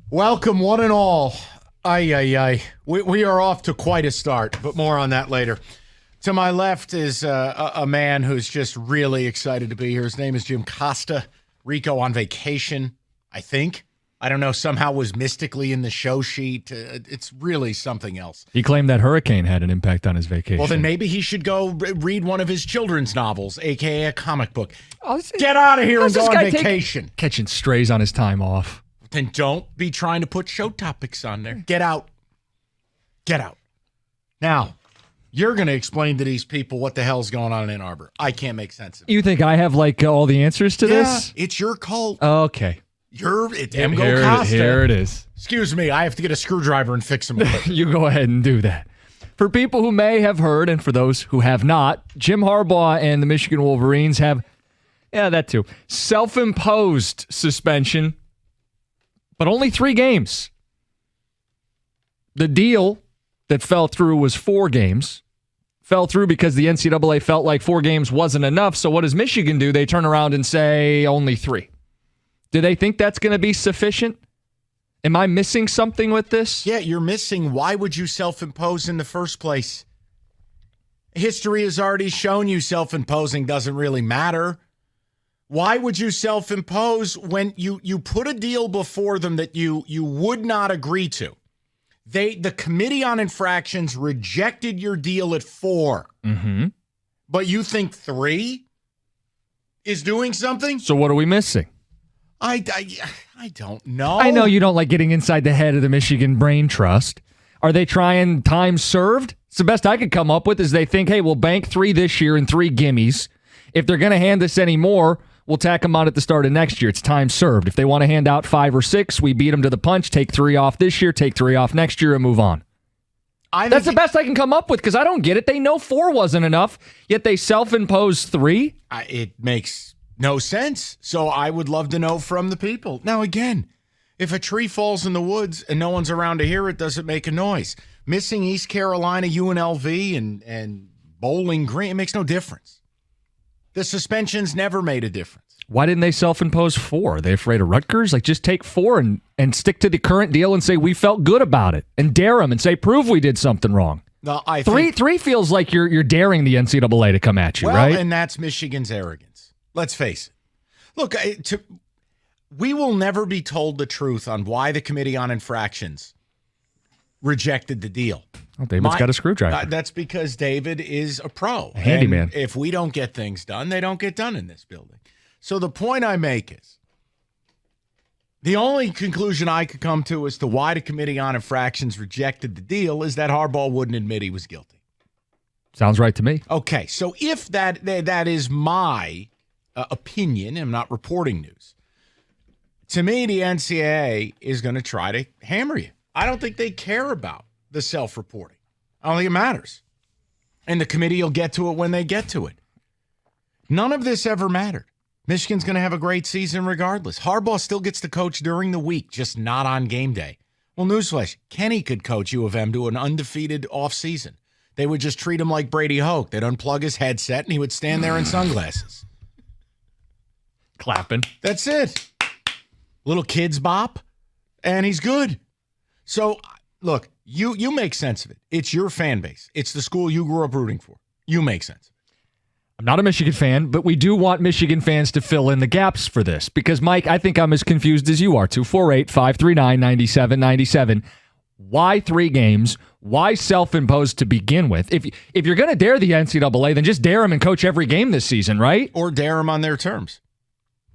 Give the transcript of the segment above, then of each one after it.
Welcome, one and all. We are off to quite a start, but more on that later. To my left is a man who's just really excited to be here. His name is Jim Costa. Rico on vacation, I think. I don't know, somehow was mystically in the show sheet. It's really something else. He claimed that hurricane had an impact on his vacation. Well, then maybe he should go read one of his children's novels, a.k.a. a comic book. Get out of here and go on vacation. Catching strays on his time off. Then don't be trying to put show topics on there. Get out. Get out. Now, you're going to explain to these people what the hell's going on in Ann Arbor. I can't make sense of it. You think I have, all the answers to this? Yeah, it's your cult. Okay. It's Emgo Costa. Here it is. Excuse me, I have to get a screwdriver and fix them. You go ahead and do that. For people who may have heard, and for those who have not, Jim Harbaugh and the Michigan Wolverines have, that too, self-imposed suspension, but only 3 games. The deal that fell through was 4 games. Fell through because the NCAA felt like 4 games wasn't enough. So what does Michigan do? They turn around and say only 3. Do they think that's going to be sufficient? Am I missing something with this? Yeah, you're missing. Why would you self-impose in the first place? History has already shown you self-imposing doesn't really matter. Why would you self-impose when you put a deal before them that you would not agree to? The Committee on Infractions rejected your deal at 4. Mm-hmm. But you think 3 is doing something? So what are we missing? I don't know. I know you don't like getting inside the head of the Michigan Brain Trust. Are they trying time served? It's the best I could come up with is they think, hey, we'll bank 3 this year and 3 gimmies. If they're going to hand us any more, we'll tack them on at the start of next year. It's time served. If they want to hand out 5 or 6, we beat them to the punch, take 3 off this year, take 3 off next year, and move on. That's the best I can come up with because I don't get it. They know 4 wasn't enough, yet they self-imposed 3. It makes no sense. So I would love to know from the people. Now, again, if a tree falls in the woods and no one's around to hear it, does it make a noise? Missing East Carolina, UNLV, and Bowling Green, it makes no difference. The suspensions never made a difference. Why didn't they self-impose 4? Are they afraid of Rutgers? Just take 4 and stick to the current deal and say we felt good about it and dare them and say prove we did something wrong. No, Three feels like you're daring the NCAA to come at you, right? And that's Michigan's arrogance. Let's face it. Look, we will never be told the truth on why the Committee on Infractions rejected the deal. Well, David's got a screwdriver. That's because David is a pro. A handyman. If we don't get things done, they don't get done in this building. So the point I make is the only conclusion I could come to as to why the Committee on Infractions rejected the deal is that Harbaugh wouldn't admit he was guilty. Sounds right to me. Okay, so if that is my opinion, I'm not reporting news. To me, the NCAA is going to try to hammer you. I don't think they care about the self-reporting. I don't think it matters. And the committee will get to it when they get to it. None of this ever mattered. Michigan's going to have a great season regardless. Harbaugh still gets to coach during the week, just not on game day. Well, newsflash, Kenny could coach U of M to an undefeated offseason. They would just treat him like Brady Hoke. They'd unplug his headset, and he would stand there in sunglasses. Clapping. That's it. Little kids bop, and he's good. So, look, you make sense of it. It's your fan base. It's the school you grew up rooting for. You make sense of it. I'm not a Michigan fan, but we do want Michigan fans to fill in the gaps for this. Because, Mike, I think I'm as confused as you are. 248-539-9797. Why 3 games? Why self-imposed to begin with? If you're going to dare the NCAA, then just dare them and coach every game this season, right? Or dare them on their terms.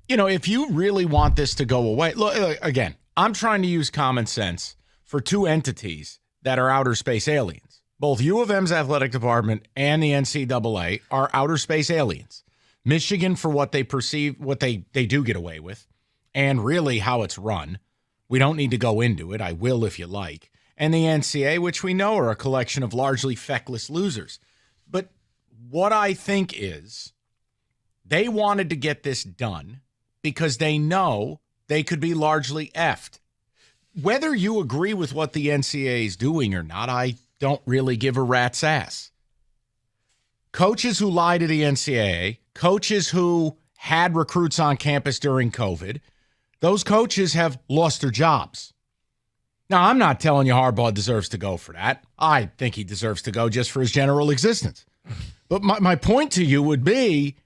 If you really want this to go away, look, again, I'm trying to use common sense for 2 entities that are outer space aliens. Both U of M's athletic department and the NCAA are outer space aliens. Michigan for what they perceive, what they do get away with, and really how it's run. We don't need to go into it. I will if you like. And the NCAA, which we know are a collection of largely feckless losers. But what I think is they wanted to get this done because they know they could be largely effed. Whether you agree with what the NCAA is doing or not, I don't really give a rat's ass. Coaches who lie to the NCAA, coaches who had recruits on campus during COVID, those coaches have lost their jobs. Now, I'm not telling you Harbaugh deserves to go for that. I think he deserves to go just for his general existence. But my point to you would be,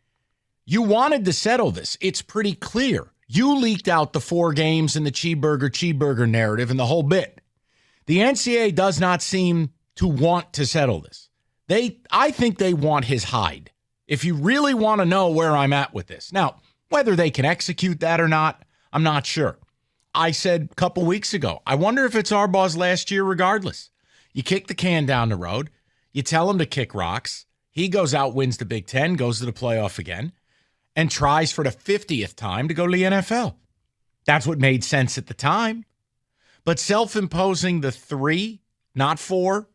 you wanted to settle this. It's pretty clear. You leaked out the 4 games and the cheeseburger narrative and the whole bit. The NCAA does not seem to want to settle this. I think they want his hide. If you really want to know where I'm at with this. Now, whether they can execute that or not, I'm not sure. I said a couple weeks ago, I wonder if it's Harbaugh's last year regardless. You kick the can down the road. You tell him to kick rocks. He goes out, wins the Big Ten, goes to the playoff again, and tries for the 50th time to go to the NFL. That's what made sense at the time. But self-imposing the 3, not 4,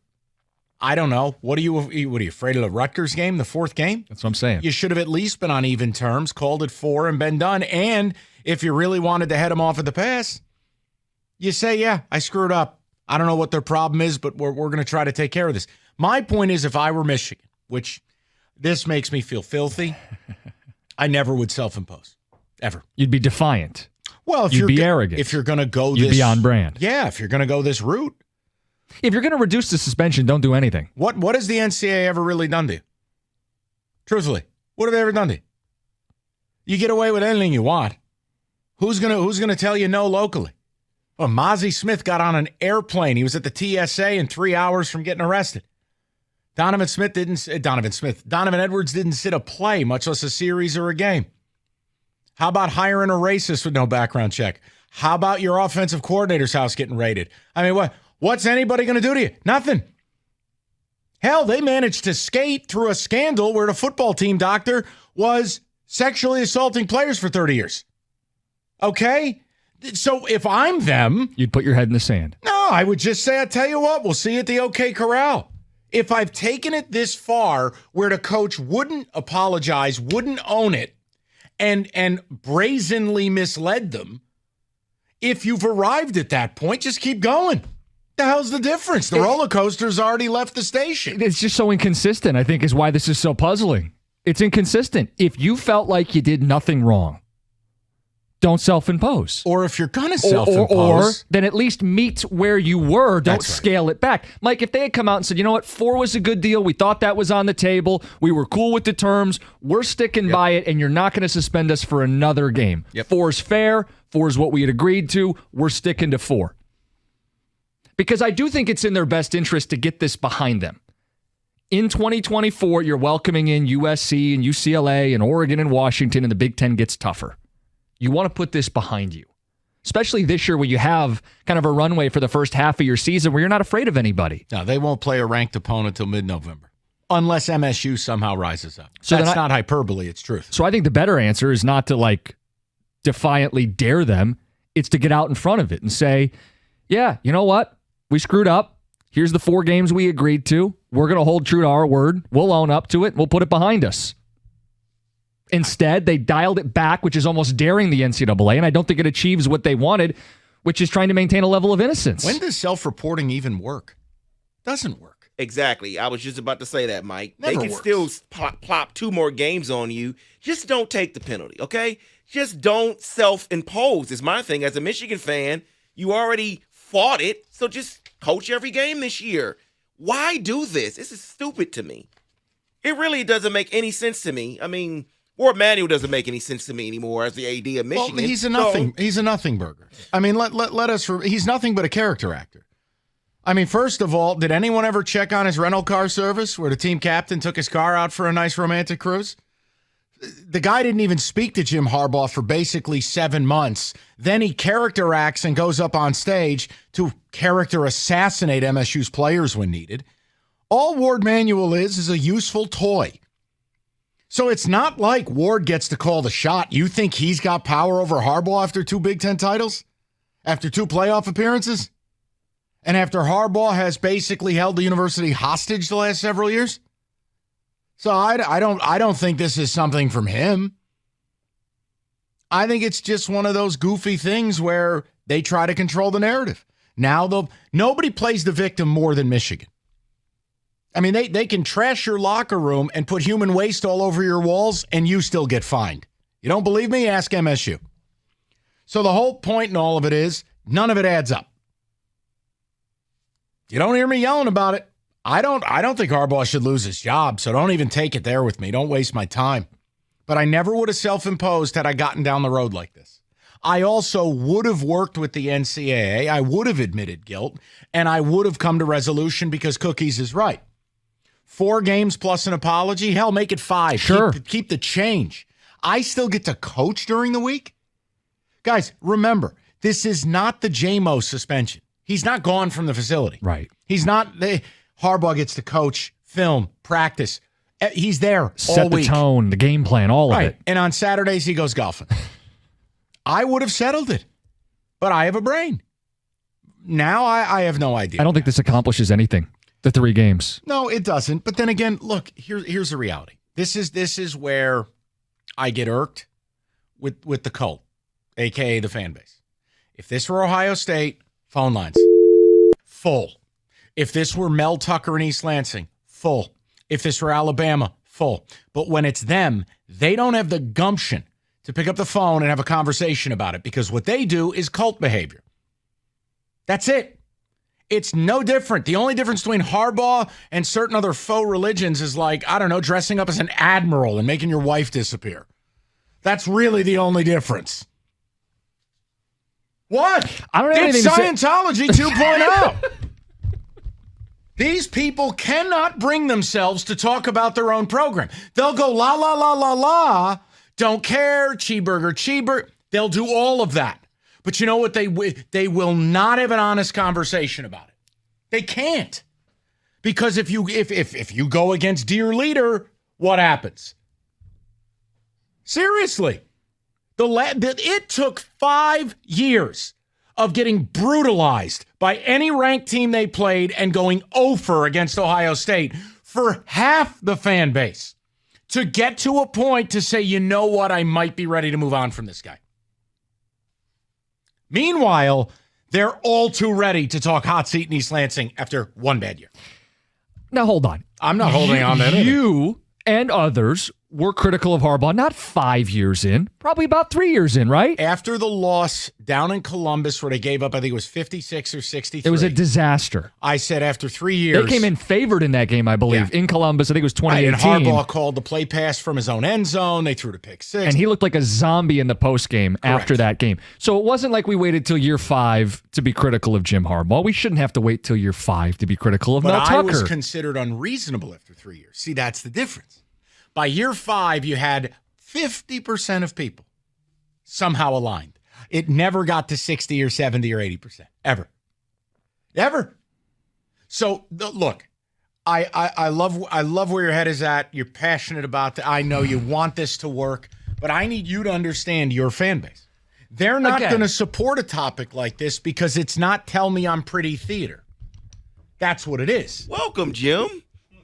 I don't know. What are you afraid of the Rutgers game, the 4th game? That's what I'm saying. You should have at least been on even terms, called it 4 and been done. And if you really wanted to head him off at the pass, you say, yeah, I screwed up. I don't know what their problem is, but we're going to try to take care of this. My point is, if I were Michigan, which this makes me feel filthy, I never would self-impose, ever. You'd be defiant. Well, if you'd you're be arrogant. If you're going to go you'd this... be on brand. Yeah, if you're going to go this route. If you're going to reduce the suspension, don't do anything. What has the NCAA ever really done to you? Truthfully, what have they ever done to you? You get away with anything you want. Who's gonna tell you no locally? Well, Mozzie Smith got on an airplane. He was at the TSA in 3 hours from getting arrested. Donovan Edwards didn't sit a play, much less a series or a game. How about hiring a racist with no background check? How about your offensive coordinator's house getting raided? I mean, what's anybody going to do to you? Nothing. Hell, they managed to skate through a scandal where the football team doctor was sexually assaulting players for 30 years. Okay? So if I'm them... You'd put your head in the sand. No, I would just say, I tell you what, we'll see you at the OK Corral. If I've taken it this far where the coach wouldn't apologize, wouldn't own it, and brazenly misled them, if you've arrived at that point, just keep going. The hell's the difference? The roller coaster's already left the station. It's just so inconsistent, I think, is why this is so puzzling. It's inconsistent. If you felt like you did nothing wrong, don't self-impose. Or if you're going to self-impose. Or then at least meet where you were. Don't scale it back. Mike, if they had come out and said, you know what, 4 was a good deal. We thought that was on the table. We were cool with the terms. We're sticking by it, and you're not going to suspend us for another game. 4 is fair. 4 is what we had agreed to. We're sticking to 4. Because I do think it's in their best interest to get this behind them. In 2024, you're welcoming in USC and UCLA and Oregon and Washington, and the Big Ten gets tougher. You want to put this behind you, especially this year where you have kind of a runway for the first half of your season where you're not afraid of anybody. No, they won't play a ranked opponent until mid-November, unless MSU somehow rises up. So that's not hyperbole, it's truth. So I think the better answer is not to defiantly dare them. It's to get out in front of it and say, yeah, you know what? We screwed up. Here's the 4 games we agreed to. We're going to hold true to our word. We'll own up to it. We'll put it behind us. Instead, they dialed it back, which is almost daring the NCAA, and I don't think it achieves what they wanted, which is trying to maintain a level of innocence. When does self-reporting even work? Doesn't work. Exactly. I was just about to say that, Mike. Never they can still plop 2 more games on you. Just don't take the penalty, okay? Just don't self-impose is my thing. As a Michigan fan, you already fought it, so just coach every game this year. Why do this? This is stupid to me. It really doesn't make any sense to me. I mean... Ward Manuel doesn't make any sense to me anymore as the AD of Michigan. Well, he's a nothing burger. I mean, he's nothing but a character actor. I mean, first of all, did anyone ever check on his rental car service where the team captain took his car out for a nice romantic cruise? The guy didn't even speak to Jim Harbaugh for basically 7 months. Then he character acts and goes up on stage to character assassinate MSU's players when needed. All Ward Manuel is a useful toy. So it's not like Ward gets to call the shot. You think he's got power over Harbaugh after 2 Big Ten titles? After 2 playoff appearances? And after Harbaugh has basically held the university hostage the last several years? So I don't think this is something from him. I think it's just one of those goofy things where they try to control the narrative. Now nobody plays the victim more than Michigan. I mean, they can trash your locker room and put human waste all over your walls, and you still get fined. You don't believe me? Ask MSU. So the whole point in all of it is none of it adds up. You don't hear me yelling about it. I don't think Harbaugh should lose his job, so don't even take it there with me. Don't waste my time. But I never would have self-imposed had I gotten down the road like this. I also would have worked with the NCAA. I would have admitted guilt, and I would have come to resolution because Cookies is right. 4 games plus an apology? Hell, make it 5. Sure. Keep the change. I still get to coach during the week? Guys, remember, this is not the J-Mo suspension. He's not gone from the facility. Right. He's not. Harbaugh gets to coach, film, practice. He's there all Set the week. tone, the game plan, all of it. And on Saturdays, he goes golfing. I would have settled it, but I have a brain. Now I have no idea. I don't think this accomplishes anything, the 3 games. No, it doesn't. But then again, look, here's the reality. This is where I get irked with the cult, a.k.a. the fan base. If this were Ohio State, phone lines, full. If this were Mel Tucker in East Lansing, full. If this were Alabama, full. But when it's them, they don't have the gumption to pick up the phone and have a conversation about it because what they do is cult behavior. That's it. It's no different. The only difference between Harbaugh and certain other faux religions is like, I don't know, dressing up as an admiral and making your wife disappear. That's really the only difference. What? I don't know it's anything to Scientology 2.0. These people cannot bring themselves to talk about their own program. They'll go la, la, la, la, la, don't care, cheeseburger. They'll do all of that. But you know what? They will not have an honest conversation about it. They can't. Because if you go against dear leader, what happens? Seriously. It took 5 years of getting brutalized by any ranked team they played and going 0-for against Ohio State for half the fan base to get to a point to say, you know what, I might be ready to move on from this guy. Meanwhile, they're all too ready to talk hot seat in East Lansing after 1 bad year. Now, hold on. I'm not holding on to anything. You and others were critical of Harbaugh, not 5 years in, probably about 3 years in, right? After the loss down in Columbus where they gave up, I think it was 56 or 63. It was a disaster. I said after 3 years. They came in favored in that game, I believe, in Columbus. I think it was 2018. And Harbaugh called the play pass from his own end zone. They threw the pick 6. And he looked like a zombie in the postgame after that game. So it wasn't like we waited till year 5 to be critical of Jim Harbaugh. We shouldn't have to wait till year 5 to be critical of Mel Tucker. I was considered unreasonable after 3 years. See, that's the difference. By year 5, you had 50% of people somehow aligned. It never got to 60 or 70 or 80%. Ever. So, look, I love where your head is at. You're passionate about it. I know you want this to work, but I need you to understand your fan base. They're not going to support a topic like this because it's not tell me I'm pretty theater. That's what it is. Welcome, Jim.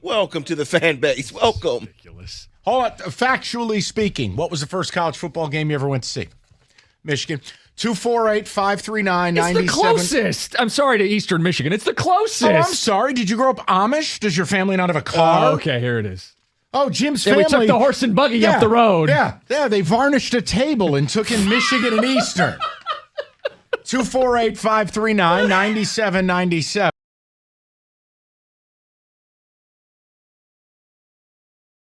Welcome to the fan base. Welcome. Ridiculous. Hold on. Factually speaking, what was the first college football game you ever went to see? Michigan. 248-539-97. It's the closest. I'm sorry to Eastern Michigan. It's the closest. Oh, I'm sorry. Did you grow up Amish? Does your family not have a car? Oh, okay, here it is. Oh, Jim's family. We took the horse and buggy up the road. Yeah, they varnished a table and took in Michigan and Eastern. 248-539-9797.